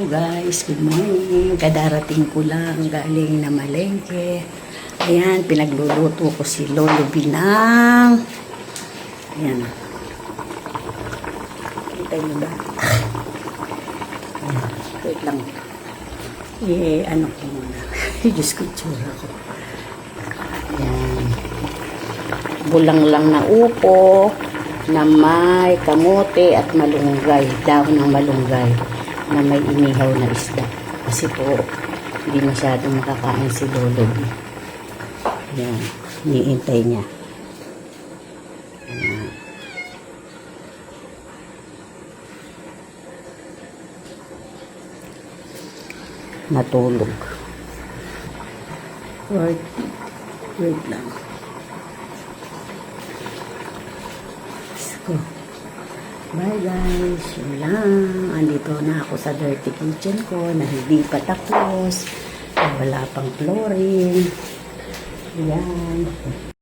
guys, good morning. Kadarating ko lang galing na malengke. Ayan, pinagluluto ko si Lolo Binang. Ayan. Kita nyo ba? Ayan, wait lang. Ano ko muna. Diyos ko, tsura ko. Ayan. Bulang lang na upo na may kamote at malunggay, dahon ng malunggay na may inihaw na isda. Kasi po, hindi masyadong makakain si Lolo. Ayan, iniintay niya. Ayan. Natulog. Wait lang. Bye guys, yun lang. Andito na ako sa dirty kitchen ko na hindi pa tapos. Wala pang flooring. Ayan.